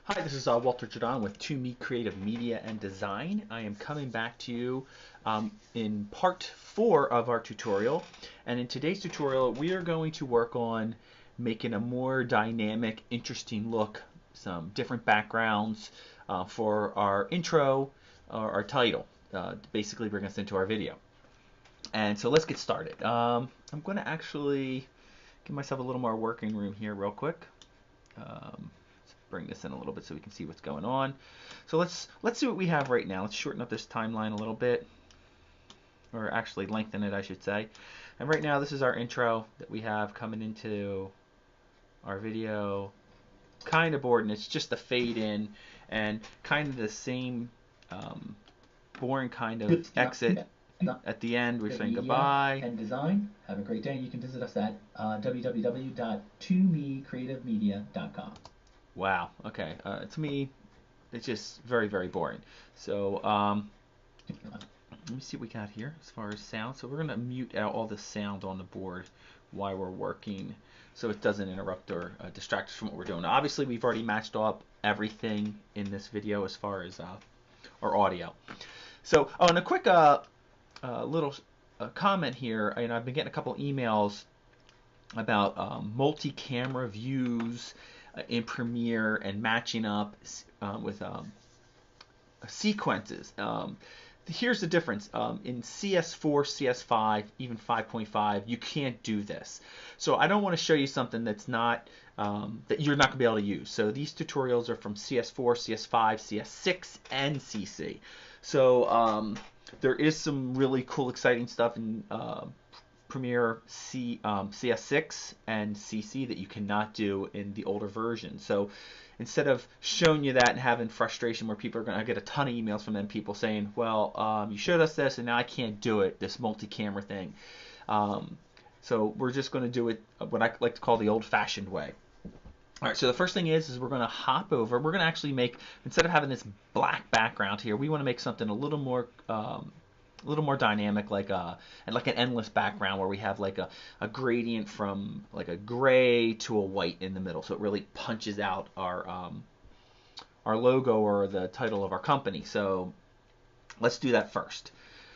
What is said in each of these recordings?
Hi, this is Walter Jadon with 2Me Creative Media and Design. I am coming back to you in part 4 of our tutorial. And in today's tutorial, we are going to work on making a more dynamic, interesting look, some different backgrounds for our intro, our title, basically bring us into our video. And so let's get started. I'm going to actually give myself a little more working room here real quick. Bring this in a little bit so we can see what's going on. So let's see what we have right now. Let's shorten up this timeline a little bit, or actually lengthen it, I should say. And right now, this is our intro that we have coming into our video. Kind of bored, and it's just a fade in and kind of the same boring kind of exit. At the end, we're saying goodbye. And design. Have a great day. You can visit us at www.2mecreativemedia.com. Wow. Okay. To me, it's just very, very boring. So let me see what we got here as far as sound. So we're going to mute out all the sound on the board while we're working so it doesn't interrupt or distract us from what we're doing. Now, obviously, we've already matched up everything in this video as far as our audio. So, and a quick little comment here. I've been getting a couple emails about multi-camera views in Premiere and matching up with sequences. Here's the difference. In CS4, CS5, even 5.5, you can't do this. So I don't want to show you something that's not that you're not going to be able to use. So these tutorials are from CS4, CS5, CS6, and CC. So there is some really cool, exciting stuff in Premiere CS6 and CC that you cannot do in the older version. So instead of showing you that and having frustration where people are going to get a ton of emails from them people saying, well, you showed us this and now I can't do it, this multi-camera thing. So we're just going to do it what I like to call the old-fashioned way. All right, so the first thing is we're going to hop over. We're going to actually make, instead of having this black background here, we want to make something a little more dynamic, like an endless background where we have like a gradient from like a gray to a white in the middle, so it really punches out our logo or the title of our company. So let's do that first.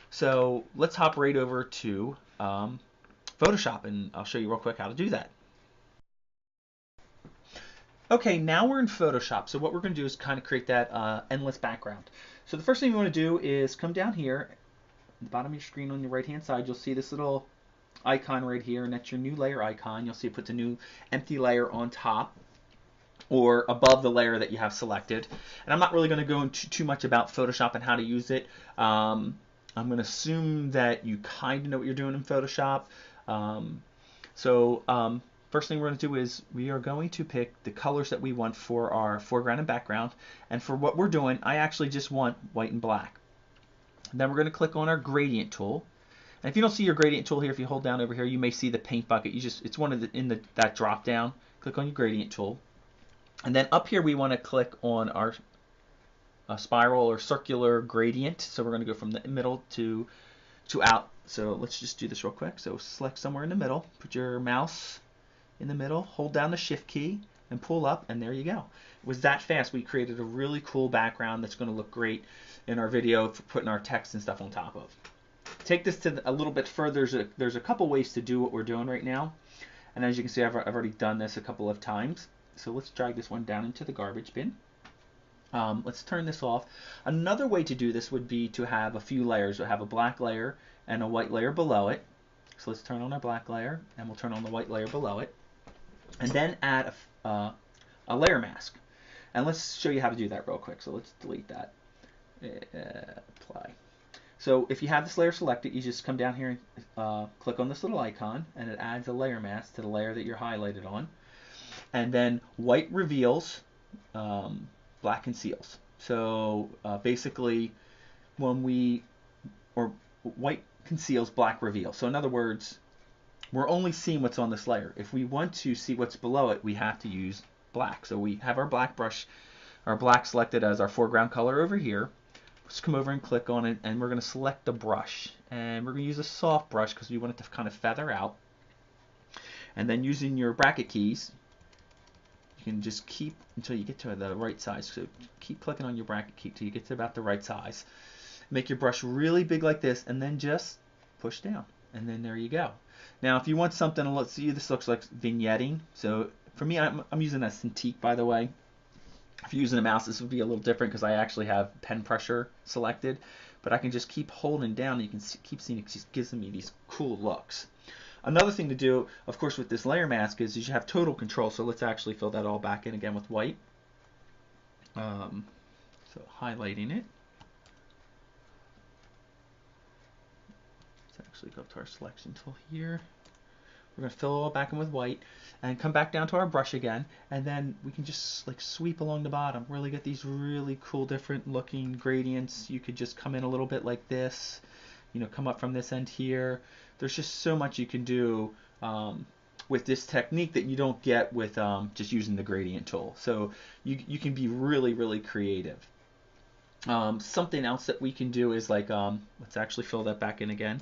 So let's hop right over to Photoshop, and I'll show you real quick how to do that. Okay, now we're in Photoshop. So what we're going to do is kind of create that endless background. So the first thing we want to do is come down here. At the bottom of your screen on the right hand side, you'll see this little icon right here, and that's your new layer icon. You'll see it puts a new empty layer on top or above the layer that you have selected. And I'm not really going to go into too much about Photoshop and how to use it. I'm going to assume that you kind of know what you're doing in Photoshop. First thing we're going to do is we are going to pick the colors that we want for our foreground and background. And for what we're doing, I actually just want white and black. Then we're going to click on our gradient tool. And if you don't see your gradient tool here, if you hold down over here, you may see the paint bucket. It's one of that drop down. Click on your gradient tool. And then up here we want to click on our spiral or circular gradient. So we're going to go from the middle to out. So let's just do this real quick. So select somewhere in the middle, put your mouse in the middle, hold down the shift key and pull up, and there you go. It was that fast. We created a really cool background that's going to look great in our video for putting our text and stuff on top of. Take this to a little bit further. There's a couple ways to do what we're doing right now. And as you can see, I've already done this a couple of times. So let's drag this one down into the garbage bin. Let's turn this off. Another way to do this would be to have a few layers. We'll have a black layer and a white layer below it. So let's turn on our black layer, and we'll turn on the white layer below it. And then add a layer mask. And let's show you how to do that real quick. So let's delete that. Apply. So if you have this layer selected, you just come down here and click on this little icon, and it adds a layer mask to the layer that you're highlighted on. And then white reveals, black conceals. So basically, white conceals, black reveals. So in other words, we're only seeing what's on this layer. If we want to see what's below it, we have to use black. So we have our black brush, our black selected as our foreground color over here. Let's come over and click on it, and we're going to select the brush. And we're going to use a soft brush because we want it to kind of feather out. And then using your bracket keys, you can just keep until you get to the right size. So keep clicking on your bracket key till you get to about the right size. Make your brush really big like this, and then just push down, and then there you go. Now if you want something, let's see, this looks like vignetting. So for me, I'm using a Cintiq, by the way. If you're using a mouse, this would be a little different because I actually have pen pressure selected, but I can just keep holding down, and you can keep seeing it just gives me these cool looks. Another thing to do, of course, with this layer mask is you have total control. So let's actually fill that all back in again with white. So highlighting it. Let's actually go to our selection tool here. We're going to fill it all back in with white and come back down to our brush again, and then we can just like sweep along the bottom, really get these really cool different looking gradients. You could just come in a little bit like this, you know, come up from this end here. There's just so much you can do with this technique that you don't get with just using the gradient tool. So you can be really, really creative. Something else that we can do is like, let's actually fill that back in again,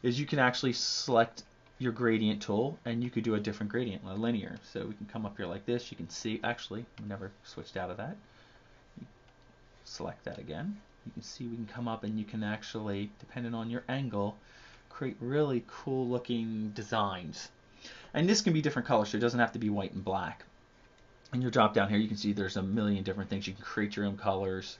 is you can actually select your gradient tool and you could do a different gradient, a linear. So we can come up here like this. You can see, actually, we never switched out of that. Select that again. You can see we can come up and you can actually, depending on your angle, create really cool looking designs. And this can be different colors, so it doesn't have to be white and black. In your drop down here, you can see there's a million different things. You can create your own colors.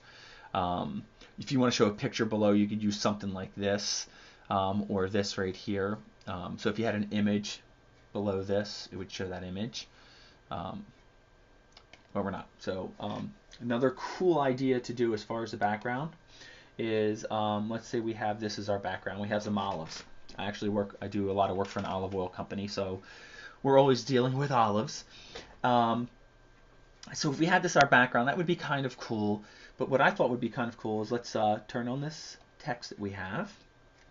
If you want to show a picture below, you could use something like this, or this right here. So if you had an image below this, it would show that image. But we're not. So another cool idea to do as far as the background is, let's say we have this as our background. We have some olives. I do a lot of work for an olive oil company, so we're always dealing with olives. So if we had this our background, that would be kind of cool. But what I thought would be kind of cool is let's turn on this text that we have.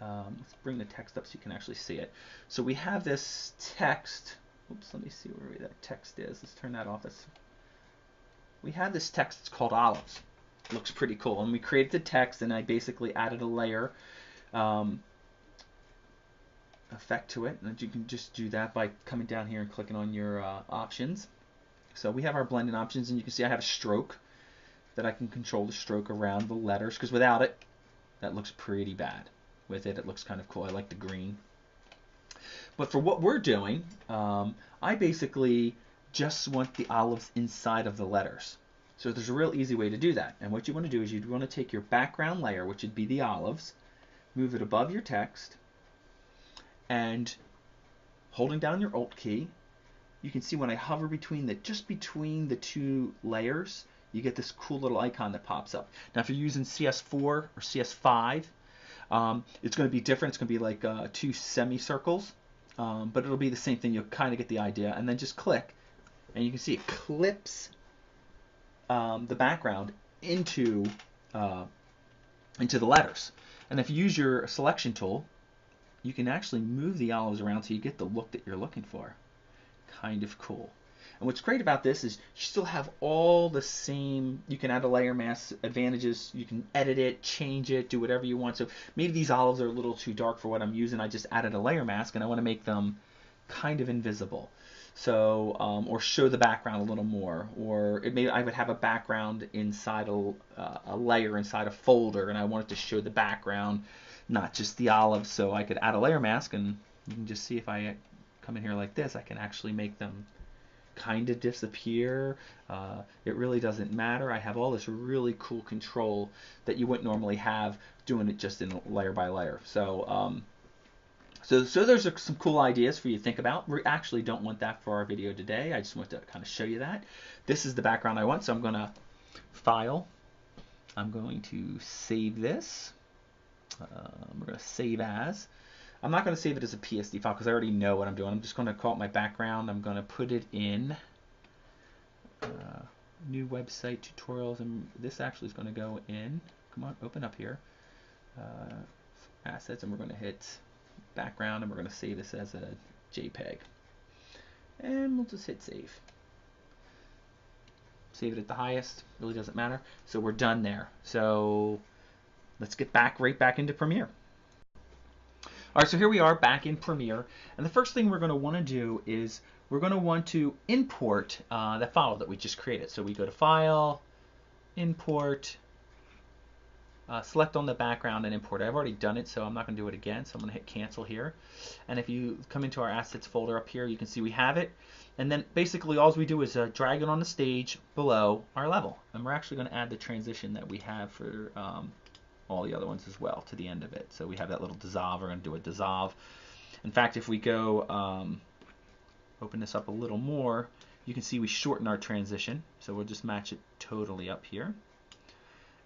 Let's bring the text up so you can actually see it. So we have this text. Oops, let me see where that text is. Let's turn that off. We have this text. It's called olives. It looks pretty cool. And we created the text, and I basically added a layer effect to it. And you can just do that by coming down here and clicking on your options. So we have our blending options, and you can see I have a stroke that I can control the stroke around the letters, because without it, that looks pretty bad. With it, it looks kind of cool. I like the green. But for what we're doing, I basically just want the olives inside of the letters. So there's a real easy way to do that. And what you want to do is you want to take your background layer, which would be the olives, move it above your text, and holding down your Alt key, you can see when I hover just between the two layers, you get this cool little icon that pops up. Now if you're using CS4 or CS5, it's going to be different. It's going to be like two semicircles, but it'll be the same thing. You'll kind of get the idea. And then just click, and you can see it clips the background into the letters. And if you use your selection tool, you can actually move the olives around so you get the look that you're looking for. Kind of cool. And what's great about this is you still have all the same, you can add a layer mask advantages, you can edit it, change it, do whatever you want. So maybe these olives are a little too dark for what I'm using. I just added a layer mask and I want to make them kind of invisible. So, or show the background a little more, or I would have a background inside a layer inside a folder, and I wanted to show the background, not just the olives. So I could add a layer mask, and you can just see if I come in here like this, I can actually make them kind of disappear. It really doesn't matter. I have all this really cool control that you wouldn't normally have doing it just in layer by layer. So so there's some cool ideas for you to think about. We actually don't want that for our video today. I just want to kind of show you that. This is the background I want, so I'm going to File. I'm going to save this. We're going to save as. I'm not going to save it as a PSD file because I already know what I'm doing. I'm just going to call it my background. I'm going to put it in new website tutorials, and this actually is going to go in. Come on, open up here. Assets, and we're going to hit background, and we're going to save this as a JPEG. And we'll just hit save. Save it at the highest. Really doesn't matter. So we're done there. So let's get right back into Premiere. All right, so here we are back in Premiere, and the first thing we're going to want to do is we're going to want to import that file that we just created. So we go to File, Import, select on the background and import. I've already done it, so I'm not going to do it again. So I'm going to hit Cancel here. And if you come into our Assets folder up here, you can see we have it. And then basically all we do is drag it on the stage below our level. And we're actually going to add the transition that we have for all the other ones as well to the end of it. So we have that little dissolve. We're going to do a dissolve. In fact, if we go open this up a little more, you can see we shorten our transition. So we'll just match it totally up here.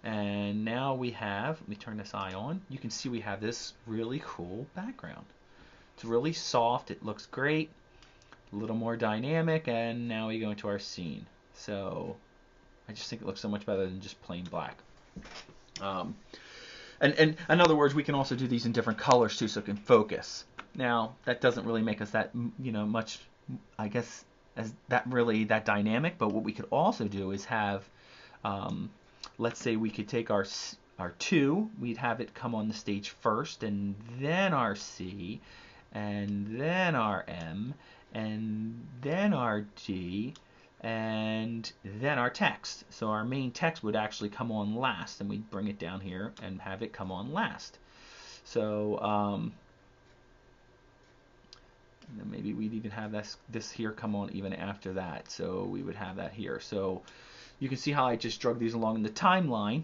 And now we have, let me turn this eye on, you can see we have this really cool background. It's really soft, it looks great, a little more dynamic, and now we go into our scene. So I just think it looks so much better than just plain black. And in other words, we can also do these in different colors too, so it can focus. Now, that doesn't really make us that, much, I guess, as that dynamic, but what we could also do is have, let's say we could take our 2, we'd have it come on the stage first, and then our C, and then our M, and then our D, and then our text. So our main text would actually come on last, and we'd bring it down here and have it come on last. So and then maybe we'd even have this here come on even after that. So we would have that here. So you can see how I just drug these along in the timeline.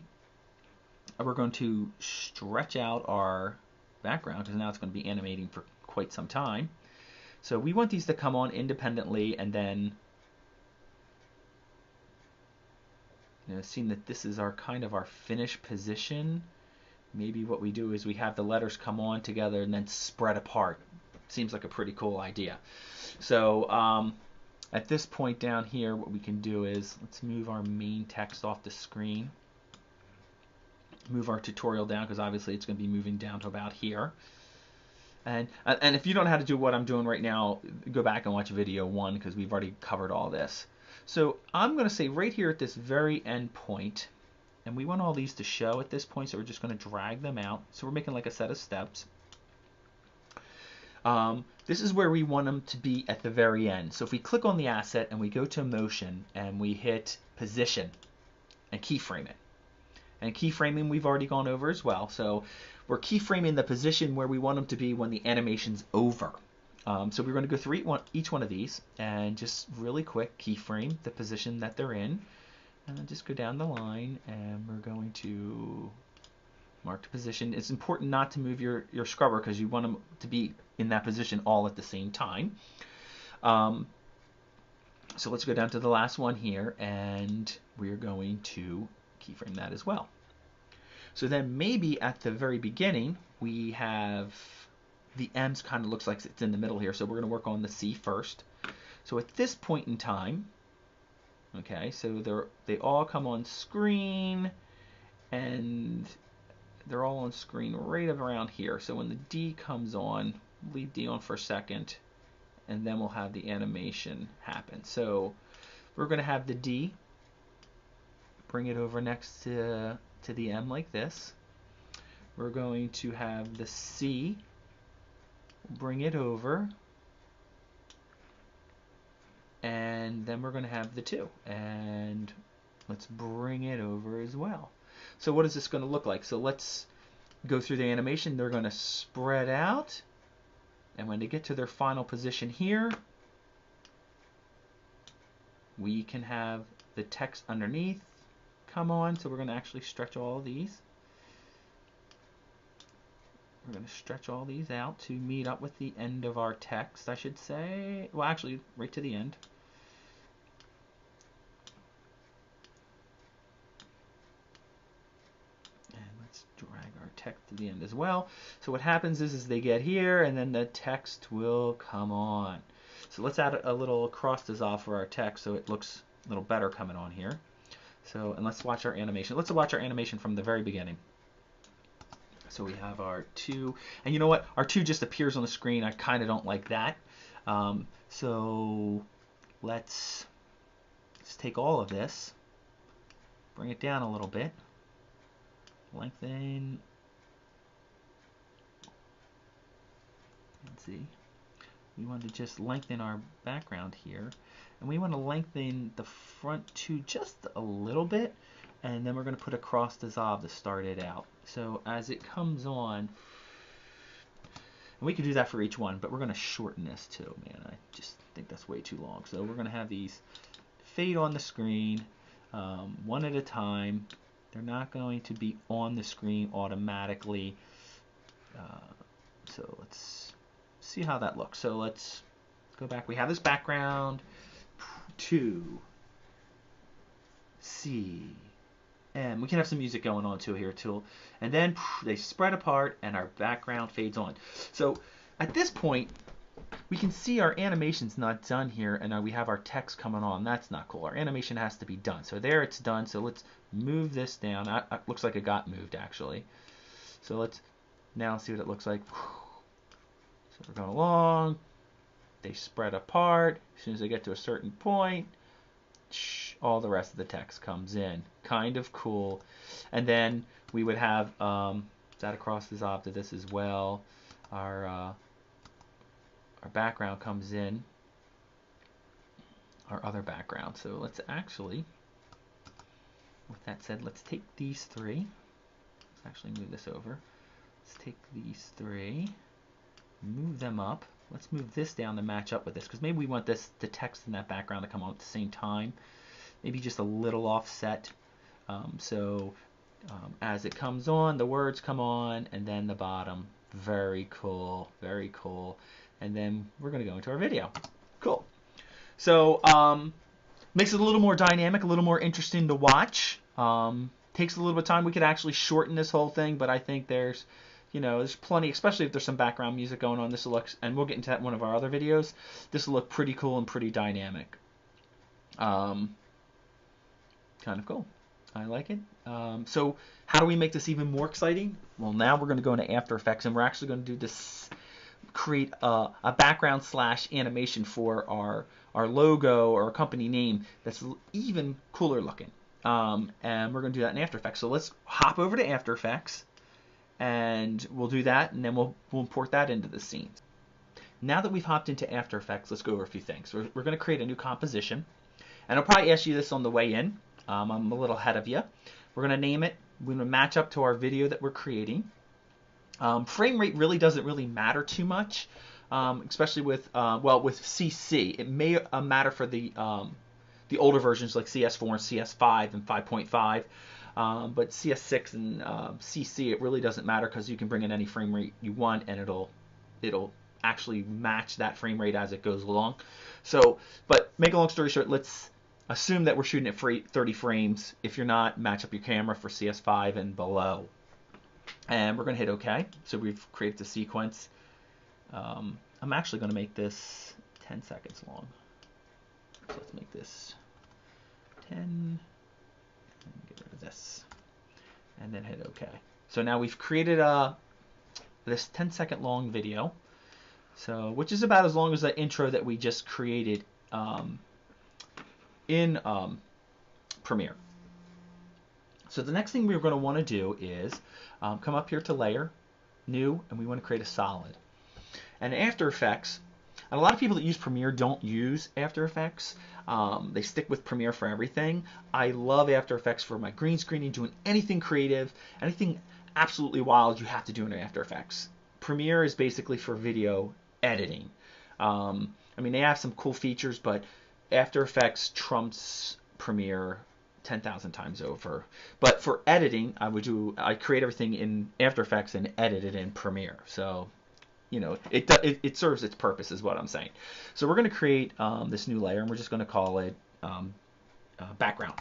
We're going to stretch out our background because now it's going to be animating for quite some time. So we want these to come on independently, and then seeing that this is our kind of our finished position, maybe what we do is we have the letters come on together and then spread apart. Seems like a pretty cool idea. So at this point down here, what we can do is let's move our main text off the screen. Move our tutorial down because obviously it's going to be moving down to about here. And if you don't know how to do what I'm doing right now, go back and watch video 1 because we've already covered all this. So I'm going to say right here at this very end point, and we want all these to show at this point, so we're just going to drag them out. So we're making like a set of steps. This is where we want them to be at the very end. So if we click on the asset and we go to motion and we hit position and keyframe it. And keyframing we've already gone over as well. So we're keyframing the position where we want them to be when the animation's over. So we're going to go through each one of these and just really quick keyframe the position that they're in. And then just go down the line and we're going to mark the position. It's important not to move your scrubber because you want them to be in that position all at the same time. So let's go down to the last one here, and we're going to keyframe that as well. So then maybe at the very beginning we have the M's kind of looks like it's in the middle here, so we're going to work on the C first. So at this point in time, okay, so they all come on screen, and they're all on screen right around here. So when the D comes on, leave D on for a second, and then we'll have the animation happen. So we're going to have the D, bring it over next to the M like this. We're going to have the C, bring it over, and then we're going to have the 2, and let's bring it over as well. So what is this going to look like? So let's go through the animation. They're going to spread out, and when they get to their final position here, we can have the text underneath come on. So we're going to actually stretch all of these. We're going to stretch all these out to meet up with the end of our text, I should say. Well, actually, right to the end. And let's drag our text to the end as well. So what happens is they get here, and then the text will come on. So let's add a little cross dissolve for our text so it looks a little better coming on here. So, and let's watch our animation. Let's watch our animation from the very beginning. So we have our 2, and you know what? Our 2 just appears on the screen. I kind of don't like that. So let's take all of this, bring it down a little bit, lengthen, let's see, we want to just lengthen our background here, and we want to lengthen the front too just a little bit, and then we're going to put across the Zob to start it out. So as it comes on, and we could do that for each one, but we're going to shorten this too, man. I just think that's way too long. So we're going to have these fade on the screen one at a time. They're not going to be on the screen automatically. So let's see how that looks. So let's go back. We have this background. 2 C M. We can have some music going on too here too. And then they spread apart and our background fades on. So at this point, we can see our animation's not done here, and we have our text coming on. That's not cool. Our animation has to be done. So there it's done. So let's move this down. Looks like it got moved actually. So let's now see what it looks like. So we're going along. They spread apart. As soon as they get to a certain point, all the rest of the text comes in. Kind of cool. And then we would have that across the Zob to this as well. Our background comes in. Our other background. So let's actually, with that said, let's take these 3. Let's actually move this over. Let's take these 3, move them up. Let's move this down to match up with this, because maybe we want the text in that background to come on at the same time. Maybe just a little offset. As it comes on, the words come on, and then the bottom. Very cool, very cool. And then we're going to go into our video. Cool. So makes it a little more dynamic, a little more interesting to watch. Takes a little bit of time. We could actually shorten this whole thing, but I think there's plenty, especially if there's some background music going on. This will look, and we'll get into that in one of our other videos. This will look pretty cool and pretty dynamic. Kind of cool. I like it. So how do we make this even more exciting? Well, now we're going to go into After Effects, and we're actually going to do this, create a background / animation for our logo or our company name that's even cooler looking. And we're going to do that in After Effects. So let's hop over to After Effects. And we'll do that, and then we'll import that into the scene. Now that we've hopped into After Effects, let's go over a few things. We're going to create a new composition, and I'll probably ask you this on the way in. I'm a little ahead of you. We're going to name it. We're going to match up to our video that we're creating. Frame rate really doesn't really matter too much, especially with with CC. It may matter for the older versions like CS4 and CS5 and 5.5. But CS6 and CC, it really doesn't matter, because you can bring in any frame rate you want, and it'll actually match that frame rate as it goes along. So, but make a long story short, let's assume that we're shooting at 30 frames. If you're not, match up your camera for CS5 and below. And we're going to hit OK. So we've created the sequence. I'm actually going to make this 10 seconds long. So let's make this 10. Get rid of this, and then hit OK. So now we've created this 10-second long video, which is about as long as the intro that we just created in Premiere. So the next thing we're going to want to do is come up here to Layer, New, and we want to create a solid. And After Effects, and a lot of people that use Premiere don't use After Effects. They stick with Premiere for everything. I love After Effects for my green screening, doing anything creative, anything absolutely wild you have to do in After Effects. Premiere is basically for video editing. I mean, they have some cool features, but After Effects trumps Premiere 10,000 times over. But for editing, I create everything in After Effects and edit it in Premiere. So, you know, it serves its purpose, is what I'm saying. So we're going to create this new layer, and we're just going to call it background.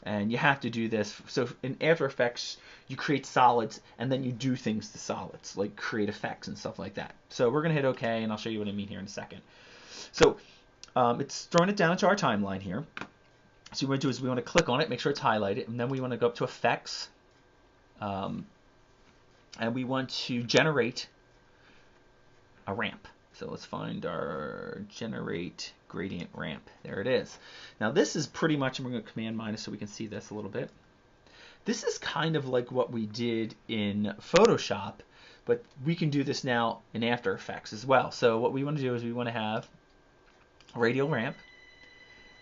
And you have to do this. So in After Effects, you create solids, and then you do things to solids, like create effects and stuff like that. So we're going to hit OK, and I'll show you what I mean here in a second. So it's throwing it down into our timeline here. So what we want to do is we want to click on it, make sure it's highlighted, and then we want to go up to Effects, and we want to generate a ramp. So let's find our generate gradient ramp. There it is. Now this is pretty much, and we're going to Command minus so we can see this a little bit. This is kind of like what we did in Photoshop, but we can do this now in After Effects as well. So what we want to do is we want to have a radial ramp,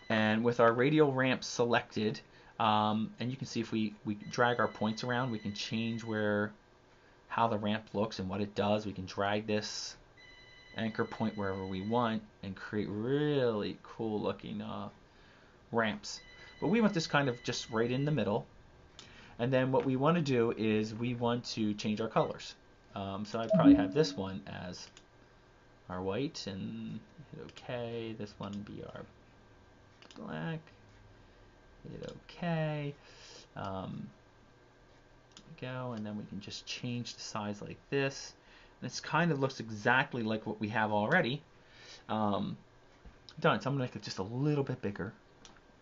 and with our radial ramp selected, and you can see if we drag our points around, we can change how the ramp looks and what it does. We can drag this anchor point wherever we want and create really cool looking ramps. But we want this kind of just right in the middle. And then what we want to do is we want to change our colors. So I'd probably have this one as our white and hit OK. This one be our black. Hit OK. Go, and then we can just change the size like this. And this kind of looks exactly like what we have already done. So I'm going to make it just a little bit bigger.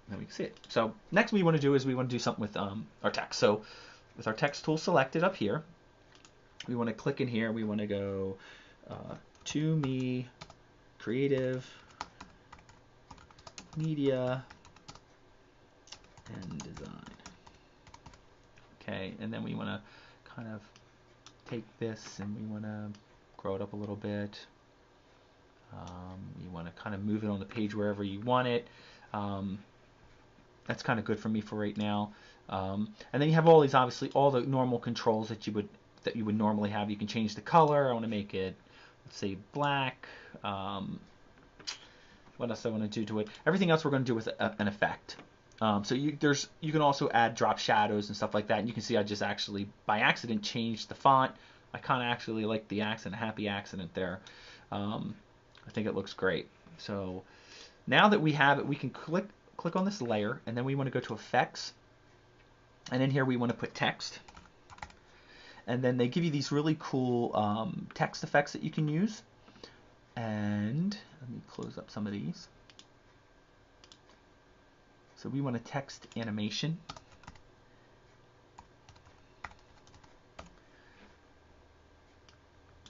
Then we can see it. So next we want to do is we want to do something with our text. So with our text tool selected up here, we want to click in here. We want to go to me, creative, media, and design. Okay, and then we want to kind of take this and we want to grow it up a little bit. You want to kind of move it on the page wherever you want it. That's kind of good for me for right now. And then you have all these, obviously, all the normal controls that you would normally have. You can change the color. I want to make it, let's say, black. What else I want to do to it? Everything else we're going to do with an effect. So you can also add drop shadows and stuff like that. And you can see I just actually, by accident, changed the font. I kind of actually like the accent, happy accident there. I think it looks great. So now that we have it, we can click on this layer, and then we want to go to Effects. And in here we want to put text. And then they give you these really cool text effects that you can use. And let me close up some of these. So we want a text animation.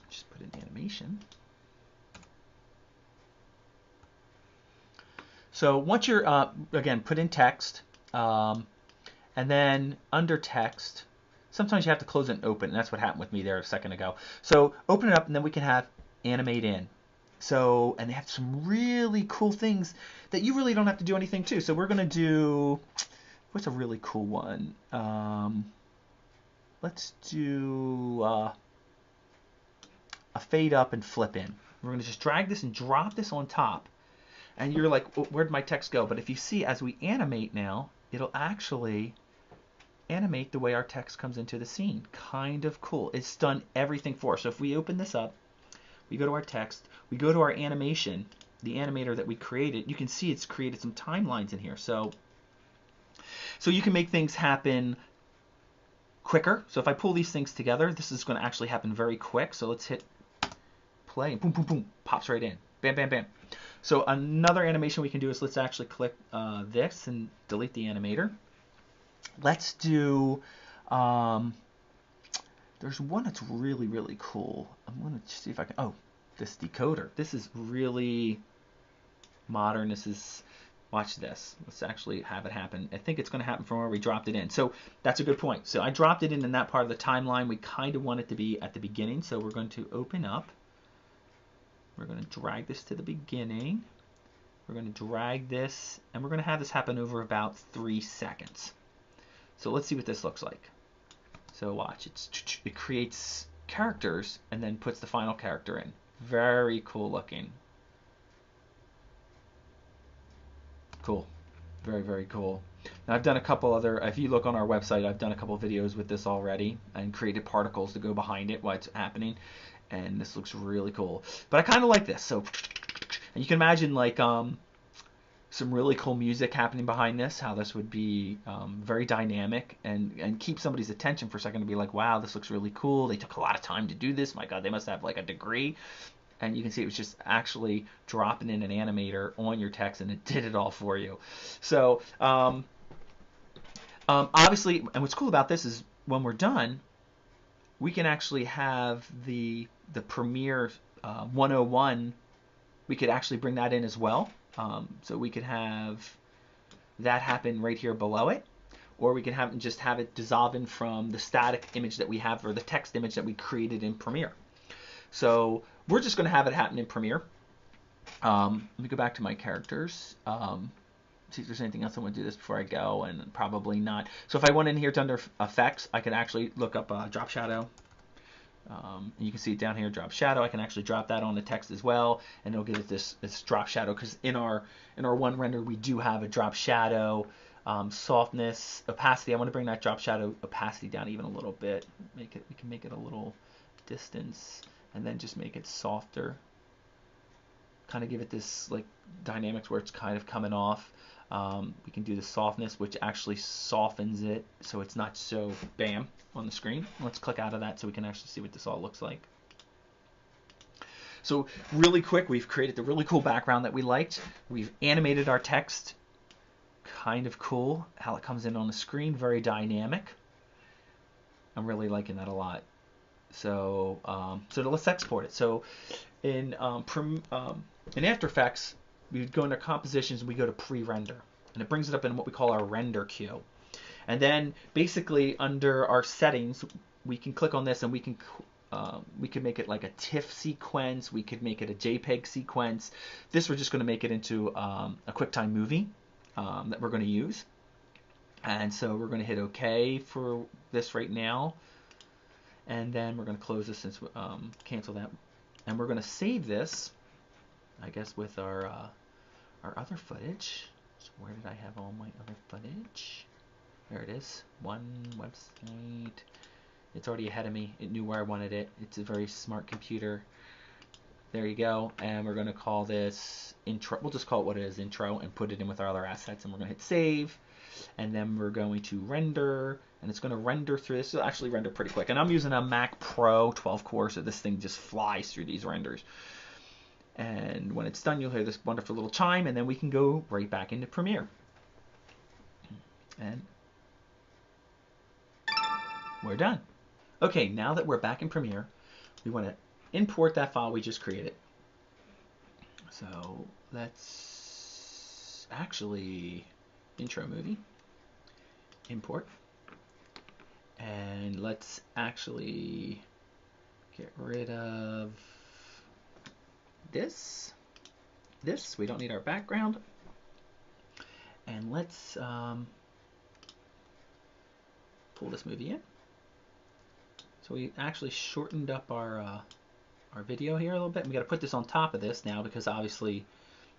Just put an animation. So once you're, again, put in text, and then under text, sometimes you have to close it and open, and that's what happened with me there a second ago. So open it up, and then we can have animate in. So, and they have some really cool things that you really don't have to do anything to. So we're going to do, what's a really cool one? Let's do a fade up and flip in. We're going to just drag this and drop this on top. And you're like, where'd my text go? But if you see, as we animate now, it'll actually animate the way our text comes into the scene. Kind of cool. It's done everything for us. So if we open this up, we go to our text, we go to our animation, the animator that we created, you can see it's created some timelines in here. So you can make things happen quicker. So if I pull these things together, this is going to actually happen very quick. So let's hit play, and boom, boom, boom, pops right in. Bam, bam, bam. So another animation we can do is let's actually click this and delete the animator. Let's do, there's one that's really, really cool. I'm going to see if I can, oh, this decoder. This is really modern. This is, watch this. Let's actually have it happen. I think it's going to happen from where we dropped it in. So that's a good point. So I dropped it in that part of the timeline. We kind of want it to be at the beginning. So we're going to open up. We're going to drag this to the beginning. We're going to drag this, and we're going to have this happen over about 3 seconds. So let's see what this looks like. So watch, it creates characters and then puts the final character in. Very cool looking. Cool. Very, very cool. Now I've done a couple other, if you look on our website, I've done a couple videos with this already and created particles to go behind it while it's happening. And this looks really cool. But I kind of like this. So, and you can imagine like some really cool music happening behind this, how this would be very dynamic and keep somebody's attention for a second to be like, wow, this looks really cool. They took a lot of time to do this. My God, they must have like a degree. And you can see it was just actually dropping in an animator on your text, and it did it all for you. So obviously, and what's cool about this is when we're done, we can actually have the Premiere 101, we could actually bring that in as well. So we could have that happen right here below it. or we can just have it dissolve in from the static image that we have, or the text image that we created in Premiere. So we're just going to have it happen in Premiere. Let me go back to my characters. See if there's anything else I want to do this before I go, and probably not. So if I went in here to under effects, I could actually look up drop shadow. And you can see it down here, drop shadow. I can actually drop that on the text as well, and it'll give it this drop shadow, because in our one render we do have a drop shadow, softness, opacity. I want to bring that drop shadow opacity down even a little bit. We can make it a little distance, and then just make it softer. Kind of give it this like dynamics where it's kind of coming off. We can do the softness, which actually softens it so it's not so bam on the screen. Let's click out of that so we can actually see what this all looks like. So really quick, we've created the really cool background that we liked. We've animated our text. Kind of cool how it comes in on the screen, very dynamic. I'm really liking that a lot. So let's export it. So in After Effects, we go into compositions and we go to pre-render, and it brings it up in what we call our render queue. And then basically under our settings, we can click on this and we can make it like a TIFF sequence. We could make it a JPEG sequence. This we're just going to make it into a QuickTime movie that we're going to use. And so we're going to hit OK for this right now. And then we're going to close this, since cancel that. And we're going to save this, I guess, with our other footage. So where did I have all my other footage? There it is. One website. It's already ahead of me. It knew where I wanted it. It's a very smart computer. There you go. And we're going to call this intro. We'll just call it what it is, intro, and put it in with our other assets. And we're going to hit save. And then we're going to render. And it's going to render through this. It'll actually render pretty quick. And I'm using a Mac Pro 12 core, so this thing just flies through these renders. And when it's done, you'll hear this wonderful little chime, and then we can go right back into Premiere. And we're done. Okay, now that we're back in Premiere, we want to import that file we just created. So let's actually intro movie, import, and let's actually get rid of this. We don't need our background. And let's pull this movie in. So we actually shortened up our video here a little bit. We got to put this on top of this now, because obviously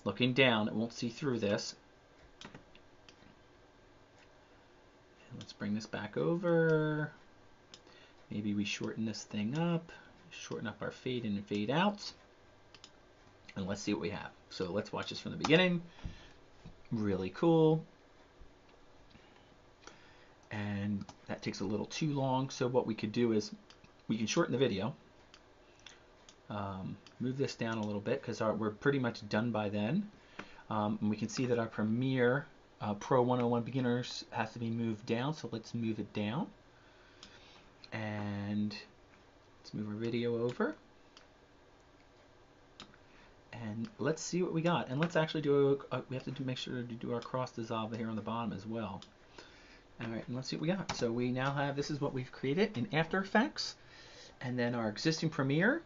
looking down it won't see through this. And let's bring this back over. Maybe we shorten this thing up, shorten up our fade in and fade out. And let's see what we have. So let's watch this from the beginning. Really cool. And that takes a little too long. So what we could do is we can shorten the video. Move this down a little bit, because we're pretty much done by then. And we can see that our Premiere Pro 101 Beginners has to be moved down. So let's move it down. And let's move our video over. And let's see what we got. And let's actually do we have to make sure to do our cross dissolve here on the bottom as well. All right, and let's see what we got. So we now have, this is what we've created in After Effects, and then our existing Premiere,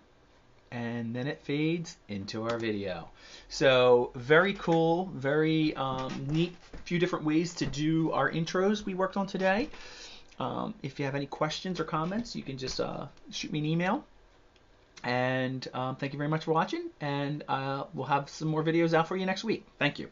and then it fades into our video. So very cool, very neat, few different ways to do our intros we worked on today. If you have any questions or comments, you can just shoot me an email. And thank you very much for watching, and we'll have some more videos out for you next week. Thank you.